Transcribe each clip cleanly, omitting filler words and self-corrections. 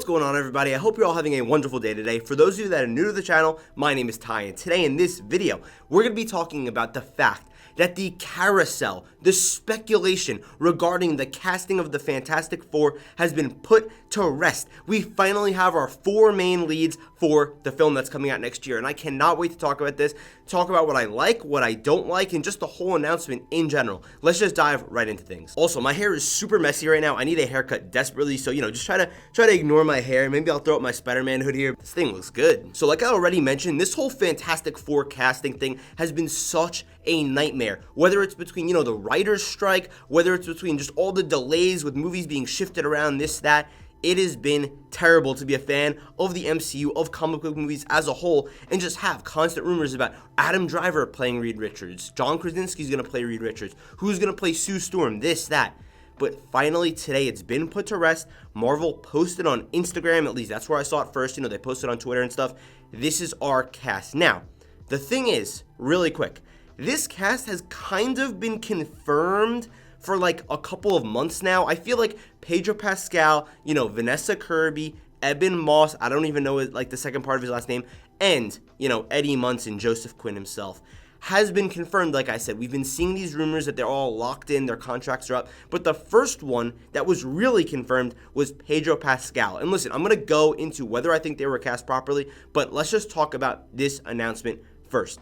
What's going on, everybody? I hope you're all having a wonderful day today. For those of you that are new to the channel, my name is Ty, and today in this video, we're going to be talking about the fact that the carousel, the speculation regarding the casting of the Fantastic Four has been put to rest. We finally have our four main leads for the film that's coming out next year, and I cannot wait to talk about this, talk about what I like, what I don't like, and just the whole announcement in general. Let's just dive right into things. Also, my hair is super messy right now. I need a haircut desperately, so just try to ignore my hair. Maybe I'll throw up my Spider-Man hood here. This thing looks good. So like I already mentioned, this whole Fantastic Four casting thing has been such a nightmare. Whether it's between, the writer's strike, whether it's between just all the delays with movies being shifted around, this, that, it has been terrible to be a fan of the MCU, of comic book movies as a whole, and just have constant rumors about Adam Driver playing Reed Richards, John Krasinski's going to play Reed Richards, who's going to play Sue Storm, this, that. But finally today, it's been put to rest. Marvel posted on Instagram, at least that's where I saw it first, they posted on Twitter and stuff. This is our cast. Now, the thing is, really quick, this cast has kind of been confirmed for like a couple of months now. I feel like Pedro Pascal, Vanessa Kirby, Ebon Moss, I don't even know like the second part of his last name, and, Eddie Munson, Joseph Quinn himself, has been confirmed. Like I said, we've been seeing these rumors that they're all locked in, their contracts are up, but the first one that was really confirmed was Pedro Pascal. And listen, I'm going to go into whether I think they were cast properly, but let's just talk about this announcement first.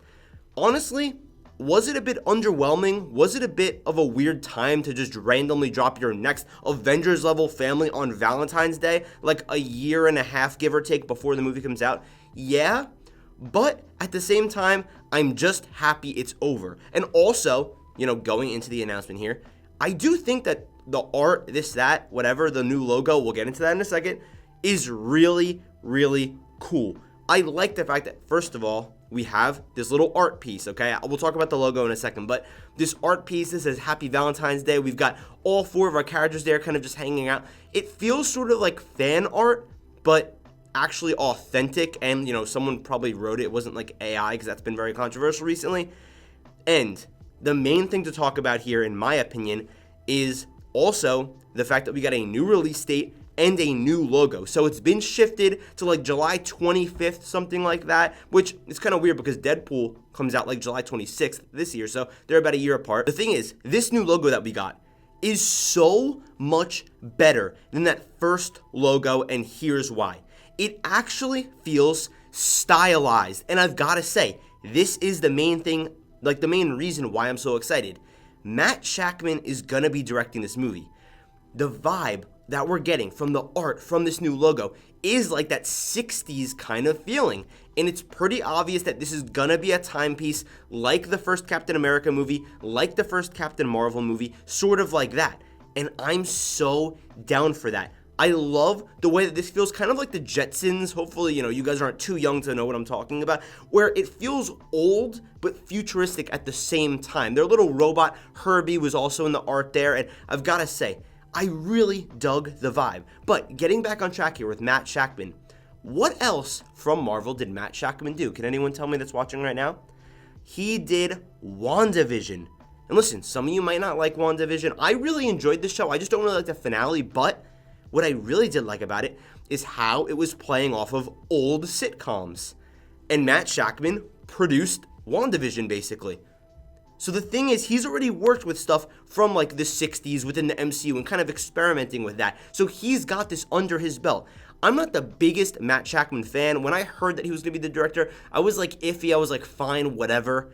Honestly, was it a bit underwhelming? Was it a bit of a weird time to just randomly drop your next Avengers level family on Valentine's Day, like a year and a half, give or take, before the movie comes out? Yeah, but at the same time, I'm just happy it's over. And also, going into the announcement here, I do think that the art, this, that, whatever, the new logo, we'll get into that in a second, is really, really cool. I like the fact that, first of all, we have this little art piece, okay? We'll talk about the logo in a second, but this art piece, this says Happy Valentine's Day. We've got all four of our characters there kind of just hanging out. It feels sort of like fan art, but actually authentic, and, someone probably wrote it. It wasn't like AI, because that's been very controversial recently. And the main thing to talk about here, in my opinion, is also the fact that we got a new release date and a new logo. So it's been shifted to like July 25th, something like that, which is kind of weird because Deadpool comes out like July 26th this year, so they're about a year apart. The thing is, this new logo that we got is so much better than that first logo, and here's why. It actually feels stylized, and I've got to say, this is the main thing, like the main reason why I'm so excited. Matt Shakman is gonna be directing this movie. The vibe that we're getting from the art, from this new logo, is like that 60s kind of feeling. And it's pretty obvious that this is gonna be a timepiece like the first Captain America movie, like the first Captain Marvel movie, sort of like that. And I'm so down for that. I love the way that this feels kind of like the Jetsons. Hopefully, you guys aren't too young to know what I'm talking about, where it feels old but futuristic at the same time. Their little robot, Herbie, was also in the art there, and I've gotta say, I really dug the vibe. But getting back on track here with Matt Shakman, what else from Marvel did Matt Shakman do? Can anyone tell me that's watching right now? He did WandaVision. And listen, some of you might not like WandaVision. I really enjoyed the show. I just don't really like the finale, but what I really did like about it is how it was playing off of old sitcoms. And Matt Shakman produced WandaVision, basically. So the thing is, he's already worked with stuff from like the 60s within the MCU and kind of experimenting with that. So he's got this under his belt. I'm not the biggest Matt Shakman fan. When I heard that he was going to be the director, I was like iffy. I was like, fine, whatever.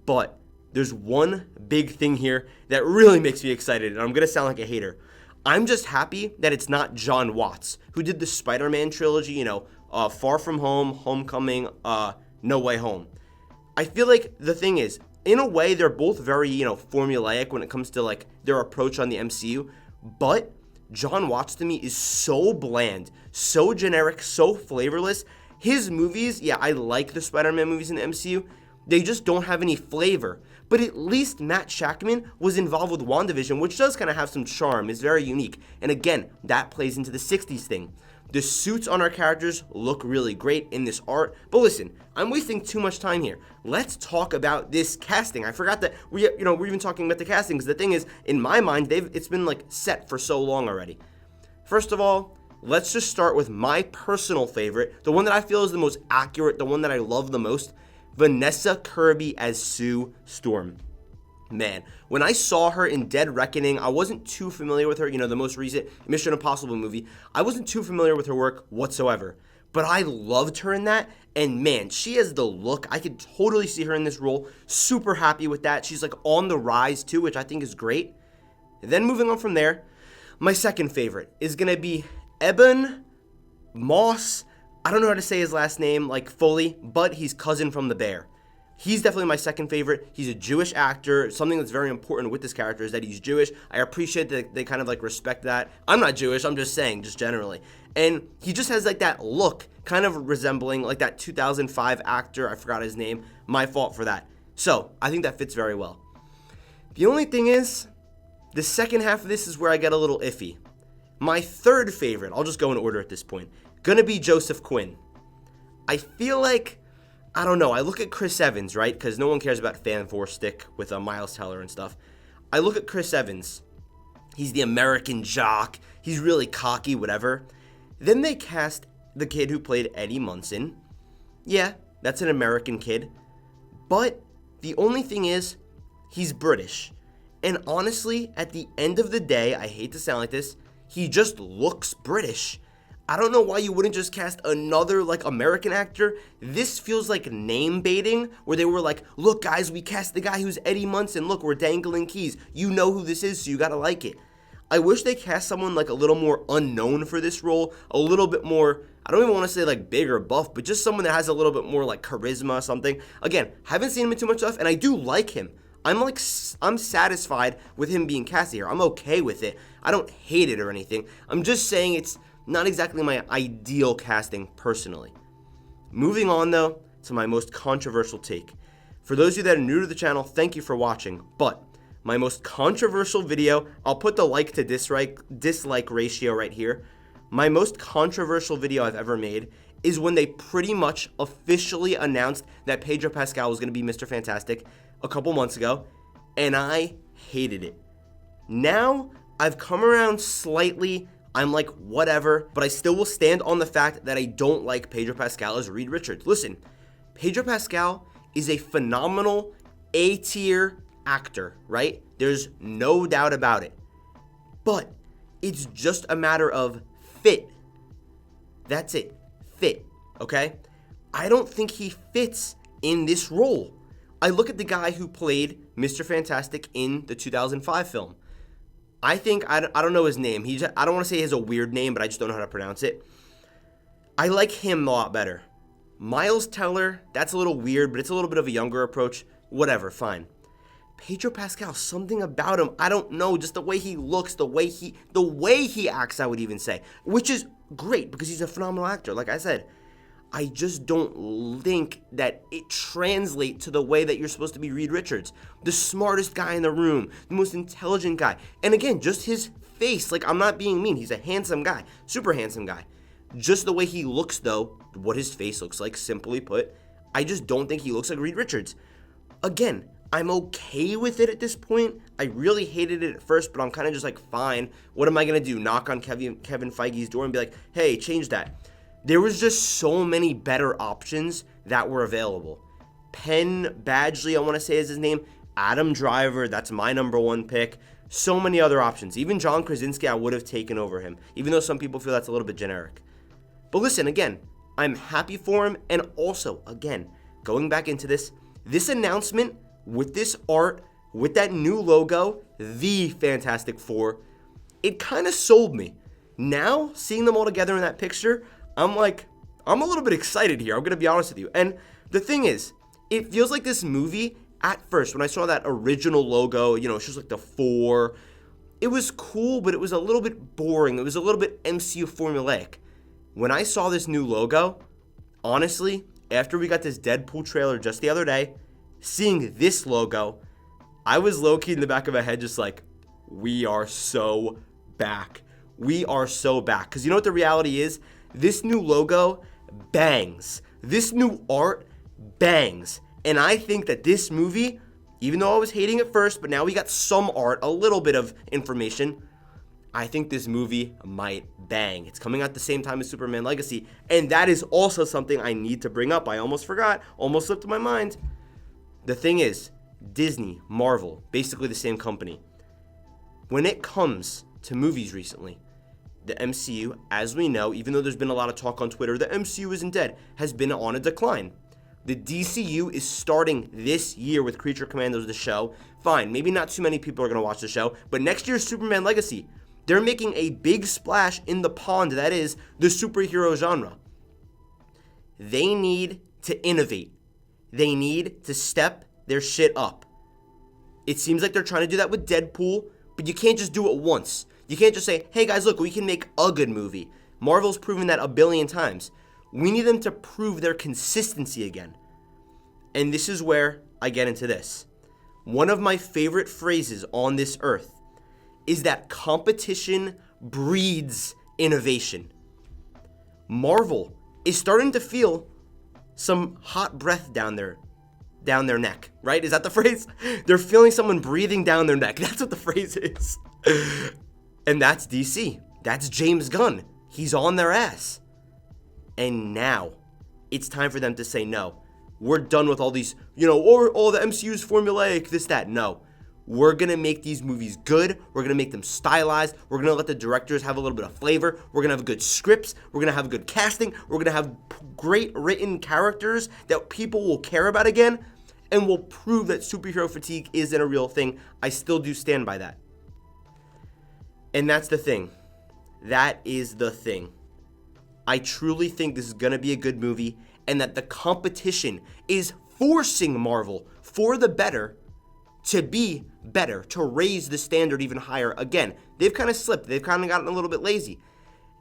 But there's one big thing here that really makes me excited, and I'm going to sound like a hater. I'm just happy that it's not John Watts, who did the Spider-Man trilogy, Far From Home, Homecoming, No Way Home. I feel like the thing is, in a way, they're both very, formulaic when it comes to, like, their approach on the MCU. But John Watts, to me, is so bland, so generic, so flavorless. His movies, yeah, I like the Spider-Man movies in the MCU. They just don't have any flavor. But at least Matt Shakman was involved with WandaVision, which does kind of have some charm. It's very unique. And again, that plays into the 60s thing. The suits on our characters look really great in this art. But listen, I'm wasting too much time here. Let's talk about this casting. I forgot that we're even talking about the casting, because the thing is, in my mind, it's been like set for so long already. First of all, let's just start with my personal favorite, the one that I feel is the most accurate, the one that I love the most, Vanessa Kirby as Sue Storm. Man, when I saw her in Dead Reckoning, I wasn't too familiar with her, the most recent Mission Impossible movie. I wasn't too familiar with her work whatsoever, but I loved her in that, and man, she has the look. I could totally see her in this role. Super happy with that. She's like on the rise too, which I think is great. And then moving on from there, my second favorite is going to be Ebon Moss. I don't know how to say his last name like fully, but he's cousin from the bear. He's definitely my second favorite. He's a Jewish actor. Something that's very important with this character is that he's Jewish. I appreciate that they kind of like respect that. I'm not Jewish, I'm just saying, just generally. And he just has like that look, kind of resembling like that 2005 actor. I forgot his name. My fault for that. So I think that fits very well. The only thing is, the second half of this is where I get a little iffy. My third favorite, I'll just go in order at this point, gonna be Joseph Quinn. I feel like, I don't know, I look at Chris Evans, right? Because no one cares about Fan 4 Stick with Miles Teller and stuff. I look at Chris Evans. He's the American jock. He's really cocky, whatever. Then they cast the kid who played Eddie Munson. Yeah, that's an American kid. But the only thing is, he's British. And honestly, at the end of the day, I hate to sound like this, he just looks British. I don't know why you wouldn't just cast another like American actor. This feels like name baiting, where they were like, look guys, we cast the guy who's Eddie Munson. Look, we're dangling keys. You know who this is, so you gotta like it. I wish they cast someone like a little more unknown for this role, a little bit more, I don't even want to say like big or buff, but just someone that has a little bit more like charisma or something. Again, haven't seen him in too much stuff, and I do like him. I'm satisfied with him being cast here. I'm okay with it. I don't hate it or anything. I'm just saying it's not exactly my ideal casting personally. Moving on though to my most controversial take. For those of you that are new to the channel, thank you for watching, but my most controversial video, I'll put the like to dislike ratio right here. My most controversial video I've ever made is when they pretty much officially announced that Pedro Pascal was going to be Mr. Fantastic a couple months ago, and I hated it. Now, I've come around slightly. I'm like, whatever, but I still will stand on the fact that I don't like Pedro Pascal as Reed Richards. Listen, Pedro Pascal is a phenomenal A-tier actor, right? There's no doubt about it. But it's just a matter of fit. That's it. Fit, okay? I don't think he fits in this role. I look at the guy who played Mr. Fantastic in the 2005 film. I think, I don't know his name. I don't want to say he has a weird name, but I just don't know how to pronounce it. I like him a lot better. Miles Teller, that's a little weird, but it's a little bit of a younger approach. Whatever, fine. Pedro Pascal, something about him, I don't know, just the way he looks, the way he acts, I would even say, which is great because he's a phenomenal actor. Like I said, I just don't think that it translates to the way that you're supposed to be Reed Richards, the smartest guy in the room, the most intelligent guy. And again, just his face, like I'm not being mean, he's a handsome guy, super handsome guy. Just the way he looks though, what his face looks like, simply put, I just don't think he looks like Reed Richards. Again, I'm okay with it at this point. I really hated it at first, but I'm kind of just like, fine. What am I going to do? Knock on Kevin Feige's door and be like, hey, change that. There was just so many better options that were available. Penn Badgley, I want to say is his name. Adam Driver, that's my number one pick. So many other options. Even John Krasinski, I would have taken over him, even though some people feel that's a little bit generic. But listen, again, I'm happy for him. And also, again, going back into this announcement with this art, with that new logo, the Fantastic Four, it kind of sold me. Now, seeing them all together in that picture, I'm like, I'm a little bit excited here. I'm going to be honest with you. And the thing is, it feels like this movie, at first, when I saw that original logo, it's just like the 4, it was cool, but it was a little bit boring. It was a little bit MCU formulaic. When I saw this new logo, honestly, after we got this Deadpool trailer just the other day, seeing this logo, I was low-key in the back of my head just like, we are so back. We are so back. Because you know what the reality is? This new logo bangs. This new art bangs. And I think that this movie, even though I was hating it first, but now we got some art, a little bit of information, I think this movie might bang. It's coming out the same time as Superman Legacy, and that is also something I need to bring up. I almost forgot, almost slipped my mind. The thing is, Disney, Marvel, basically the same company. When it comes to movies recently, the MCU, as we know, even though there's been a lot of talk on Twitter, the MCU isn't dead, has been on a decline. The DCU is starting this year with Creature Commandos, the show. Fine, maybe not too many people are going to watch the show, but next year's Superman Legacy, they're making a big splash in the pond that is the superhero genre. They need to innovate. They need to step their shit up. It seems like they're trying to do that with Deadpool, but you can't just do it once. You can't just say, hey guys, look, we can make a good movie. Marvel's proven that a billion times. We need them to prove their consistency again. And this is where I get into this. One of my favorite phrases on this earth is that competition breeds innovation. Marvel is starting to feel some hot breath down their neck, right? Is that the phrase? They're feeling someone breathing down their neck. That's what the phrase is. And that's DC. That's James Gunn. He's on their ass. And now it's time for them to say, no, we're done with all these, or all the MCU's formulaic, this, that. No, we're going to make these movies good. We're going to make them stylized. We're going to let the directors have a little bit of flavor. We're going to have good scripts. We're going to have good casting. We're going to have great written characters that people will care about again, and will prove that superhero fatigue isn't a real thing. I still do stand by that. And that's the thing. That is the thing. I truly think this is going to be a good movie, and that the competition is forcing Marvel for the better to be better, to raise the standard even higher. Again, they've kind of slipped. They've kind of gotten a little bit lazy.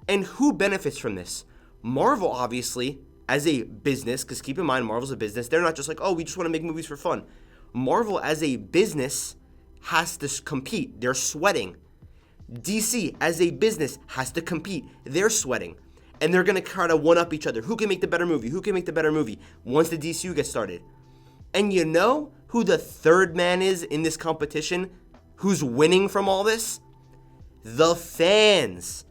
And who benefits from this? Marvel, obviously, as a business, because keep in mind, Marvel's a business. They're not just like, oh, we just want to make movies for fun. Marvel, as a business, has to compete. They're sweating. DC, as a business, has to compete. They're sweating. And they're going to try to one-up each other. Who can make the better movie? Who can make the better movie once the DCU gets started? And you know who the third man is in this competition? Who's winning from all this? The fans.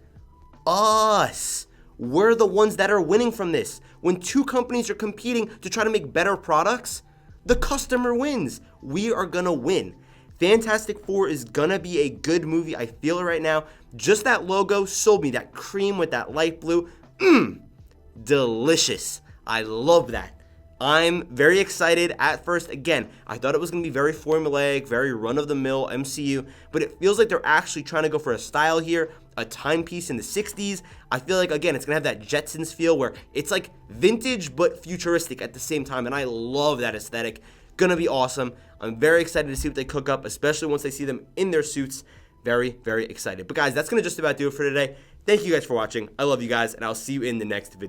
Us. We're the ones that are winning from this. When two companies are competing to try to make better products, the customer wins. We are going to win. Fantastic Four is going to be a good movie. I feel it right now. Just that logo sold me. That cream with that light blue. Delicious. I love that. I'm very excited. At first, again, I thought it was going to be very formulaic, very run-of-the-mill MCU, but it feels like they're actually trying to go for a style here, a timepiece in the 60s. I feel like, again, it's going to have that Jetsons feel where it's like vintage but futuristic at the same time, and I love that aesthetic. Gonna be awesome. I'm very excited to see what they cook up, especially once they see them in their suits. Very, very excited. But guys, that's gonna just about do it for today. Thank you guys for watching. I love you guys, and I'll see you in the next video.